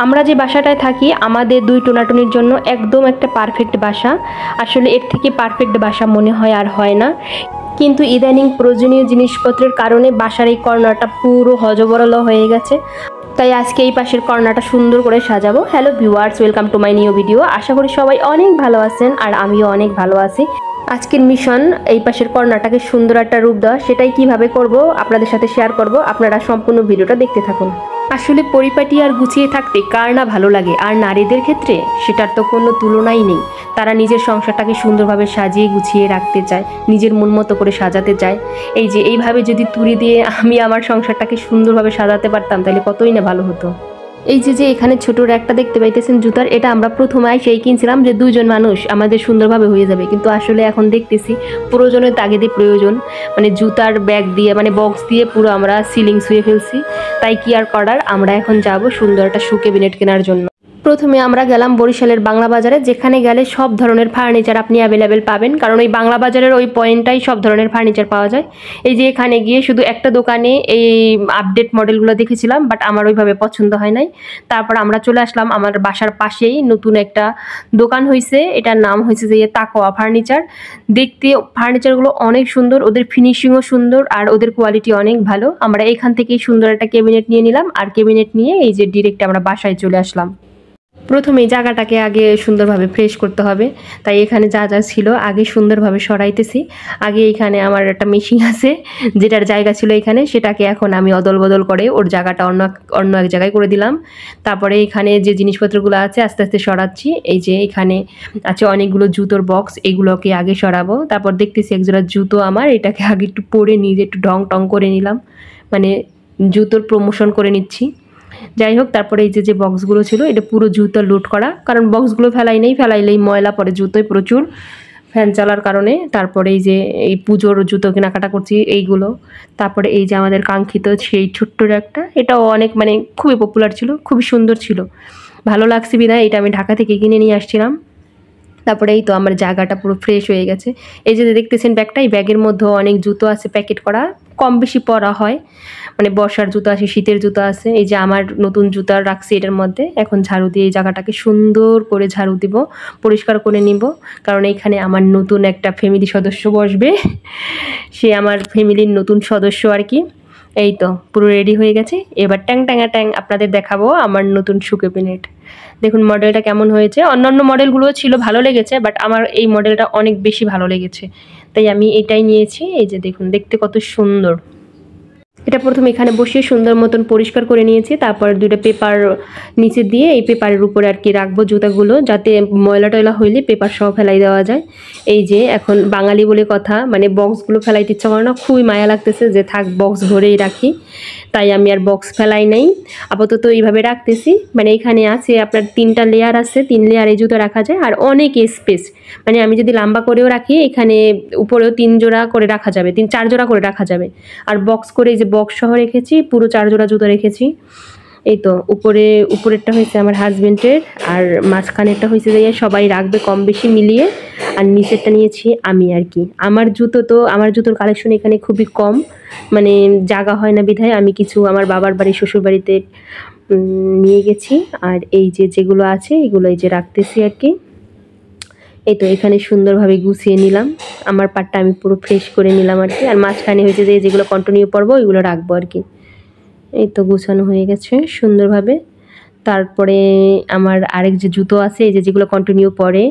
আমরা যে বাসাটায় থাকি আমাদের দুই টোনাটুনির জন্য একদম একটা পারফেক্ট বাসা। আসলে এর থেকে পারফেক্ট বাসা মনে হয় আর হয় না। কিন্তু ইদানিং প্রয়োজনীয় জিনিসপত্রের কারণে বাসার এই কর্নারটা পুরো হজবরল হয়ে গেছে। তাই আজকে এই পাশের কর্নারটা সুন্দর করে সাজাবো। Hello viewers, welcome to my new video. আশা করি সবাই অনেক ভালো আছেন আর আমিও অনেক ভালো আছি। আজকের মিশন এই পাশের কর্নারটাকে সুন্দর একটা রূপ দেওয়া। সেটাই কিভাবে করব আপনাদের সাথে শেয়ার করব। আপনারা সম্পূর্ণ ভিডিওটা দেখতে থাকুন। আসলে পরিপাটি আর গুছিয়ে থাকতে কার না ভালো লাগে, আর নারীদের ক্ষেত্রে সেটার তো কোনো তুলনাই নেই। তারা নিজের সংসারটাকে সুন্দরভাবে সাজিয়ে গুছিয়ে রাখতে চায়, নিজের মন মতো করে সাজাতে চায়। এই যে এইভাবে যদি তুড়ি দিয়ে আমি আমার সংসারটাকে সুন্দরভাবে সাজাতে পারতাম তাহলে কতই না ভালো হতো। এই যে এখানে ছোট একটা দেখতে পাইতেছেন জুতার, এটা আমরা প্রথমে সেই কিনছিলাম যে দুইজন মানুষ আমাদের সুন্দরভাবে হয়ে যাবে, কিন্তু আসলে এখন দেখতেছি প্রয়োজনের তাগিদে প্রয়োজন, মানে জুতার ব্যাগ দিয়ে মানে বক্স দিয়ে পুরো আমরা সিলিং শুয়ে ফেলছি। তাই কি আর করার, আমরা এখন যাব সুন্দর একটা শু ক্যাবিনেট কেনার জন্য। প্রথমে আমরা গেলাম বরিশালের বাংলা বাজারে, যেখানে গেলে সব ধরনের ফার্নিচার আপনি অ্যাভেলেবেল পাবেন, কারণ ওই বাংলা বাজারের ওই পয়েন্টটাই সব ধরনের ফার্নিচার পাওয়া যায়। এই যে এখানে গিয়ে শুধু একটা দোকানে এই আপডেট মডেলগুলো দেখেছিলাম, বাট আমার ওইভাবে পছন্দ হয় নাই। তারপর আমরা চলে আসলাম আমার বাসার পাশেই নতুন একটা দোকান হয়েছে, এটার নাম হয়েছে যে তাকোয়া ফার্নিচার। দেখতে ফার্নিচারগুলো অনেক সুন্দর, ওদের ফিনিশিংও সুন্দর আর ওদের কোয়ালিটি অনেক ভালো। আমরা এখান থেকেই সুন্দর একটা ক্যাবিনেট নিয়ে নিলাম, আর ক্যাবিনেট নিয়ে এই যে ডিরেক্ট আমরা বাসায় চলে আসলাম। প্রথমে এই জায়গাটাকে আগে সুন্দরভাবে ফ্রেশ করতে হবে, তাই এখানে যা যা ছিল আগে সুন্দরভাবে সরাইতেছি। আগে এখানে আমার একটা মেশিন আছে, যেটার জায়গা ছিল এখানে, সেটাকে এখন আমি অদল বদল করে ওর জায়গাটা অন্য এক জায়গায় করে দিলাম। তারপরে এখানে যে জিনিসপত্রগুলো আছে আস্তে আস্তে সরাচ্ছি। এই যে এখানে আছে অনেকগুলো জুতোর বক্স, এগুলোকে আগে সরাবো। তারপর দেখতেছি একজোড়া জুতো আমার, এটাকে আগে একটু পরে নিয়ে একটু ঢং করে নিলাম, মানে জুতোর প্রমোশন করে নিচ্ছি। যাই হোক, তারপরে এই যে বক্সগুলো ছিল এটা পুরো জুতো লুট করা, কারণ বক্সগুলো ফেলাইলেই ময়লা পড়ে জুতোয় প্রচুর ফ্যান চালার কারণে। তারপরে এই যে এই পুজোর জুতো কেনাকাটা করছি এইগুলো। তারপরে এই যে আমাদের কাঙ্ক্ষিত সেই ছোট্ট একটা, এটাও অনেক মানে খুবই পপুলার ছিল, খুবই সুন্দর ছিল, ভালো লাগছে বিধায় এটা আমি ঢাকা থেকে কিনে নিয়ে আসছিলাম। তারপরে এই তো আমার জায়গাটা পুরো ফ্রেশ হয়ে গেছে। এই যে দেখতেছেন ব্যাগটা, এই ব্যাগের মধ্যেও অনেক জুতো আছে প্যাকেট করা, কম বেশি পরা হয়, মানে বর্ষার জুতো আছে, শীতের জুতো আছে। এই যে আমার নতুন জুতা রাখছি এটার মধ্যে। এখন ঝাড়ু দিয়ে এই জায়গাটাকে সুন্দর করে ঝাড়ু দিব, পরিষ্কার করে নিব, কারণ এখানে আমার নতুন একটা ফ্যামিলি সদস্য বসবে, সে আমার ফ্যামিলির নতুন সদস্য আর কি। এই তো পুরো রেডি হয়ে গেছে, এবার ট্যাং আপনাদের দেখাবো আমার নতুন শু ক্যাবিনেট। দেখুন মডেলটা কেমন হয়েছে। অন্যান্য মডেলগুলোও ছিল, ভালো লেগেছে, বাট আমার এই মডেলটা অনেক বেশি ভালো লেগেছে, তাই আমি এটাই নিয়েছি। এই যে দেখুন দেখতে কত সুন্দর। এটা প্রথমে এখানে বসিয়ে সুন্দর মতন পরিষ্কার করে নিয়েছি। তারপর দুটো পেপার নিচে দিয়ে এই পেপারের উপরে আর কি রাখবো জুতাগুলো, যাতে ময়লা টয়লা হইলে পেপার সহ ফেলাই দেওয়া যায়। এই যে এখন বাঙালি বলে কথা, মানে বক্সগুলো ফেলাইতে ইচ্ছা করে না, খুবই মায়া লাগতেছে যে থাক বক্স ভরেই রাখি, তাই আমি আর বক্স ফেলাই নাই, আপাতত এইভাবে রাখতেছি। মানে এখানে আছে আপনার 3টা লেয়ার আছে, 3 লেয়ারে জুতো রাখা যায় আর অনেক স্পেস, মানে আমি যদি লম্বা করেও রাখি এখানে উপরেও 3 জোড়া করে রাখা যাবে, 4 জোড়া করে রাখা যাবে। আর বক্স করে এই যে বক্স সহ রেখেছি, পুরো 4 জোড়া জুতো রেখেছি। এই তো উপরেরটা হয়েছে আমার হাজবেন্ডের, আর মাঝখানেরটা হয়েছে যে সবাই রাখবে কম বেশি মিলিয়ে, আর নিচেরটা নিয়েছি আমি আর কি। আমার জুতোর কালেকশন এখানে খুবই কম, মানে জায়গা হয় না বিধায় আমি কিছু আমার বাবার বাড়ি শ্বশুর বাড়িতে নিয়ে গেছি। আর এই যে যেগুলো আছে এগুলো এই যে রাখতেছি আর কি। এই তো এখানে সুন্দরভাবে গুছিয়ে নিলাম, আমার পাটটা আমি পুরো ফ্রেশ করে নিলাম আর কি। আর মাঝখানে হয়েছে যে যেগুলো কন্টিনিউ পরবো ওইগুলো রাখবো আর কি। এই তো গুছানো হয়ে গেছে সুন্দরভাবে। তারপরে আমার আরেক যে জুতো আছে, এই যে যেগুলো কন্টিনিউ পরে,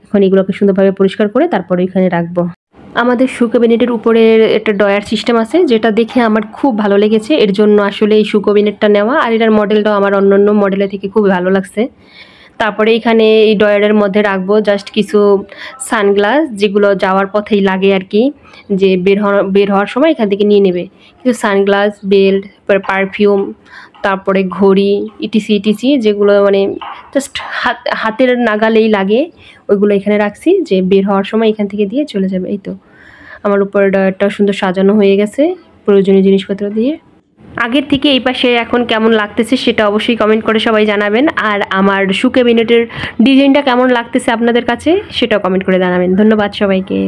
এখন এগুলোকে সুন্দরভাবে পরিষ্কার করে তারপরে এখানে রাখবো। আমাদের শু ক্যাবিনেটের উপরে একটা ডয়ার সিস্টেম আছে, যেটা দেখে আমার খুব ভালো লেগেছে, এর জন্য আসলে এই শু ক্যাবিনেটটা নেওয়া। আর এটার মডেলটাও আমার অন্যান্য মডেলের থেকে খুবই ভালো লাগছে। তারপরে এখানে এই ডয়ারের মধ্যে রাখবো জাস্ট কিছু সানগ্লাস, যেগুলো যাওয়ার পথেই লাগে আর কি, যে বের হওয়ার সময় এখান থেকে নিয়ে নেবে। কিছু সানগ্লাস, বেল্ট, পারফিউম, তারপরে ঘড়ি, ইটিসি যেগুলো মানে জাস্ট হাতের নাগালেই লাগে, ওইগুলো এখানে রাখছি, যে বের হওয়ার সময় এখান থেকে দিয়ে চলে যাবে। এই তো আমার উপরে ডয়ারটা সুন্দর সাজানো হয়ে গেছে প্রয়োজনীয় জিনিসপত্র দিয়ে। আগের থেকে এই পাশে এখন কেমন লাগতেছে সেটা অবশ্যই কমেন্ট করে সবাই জানাবেন, আর আমার শু ক্যাবিনেটের ডিজাইনটা কেমন লাগতেছে আপনাদের কাছে সেটাও কমেন্ট করে জানাবেন। ধন্যবাদ সবাইকে।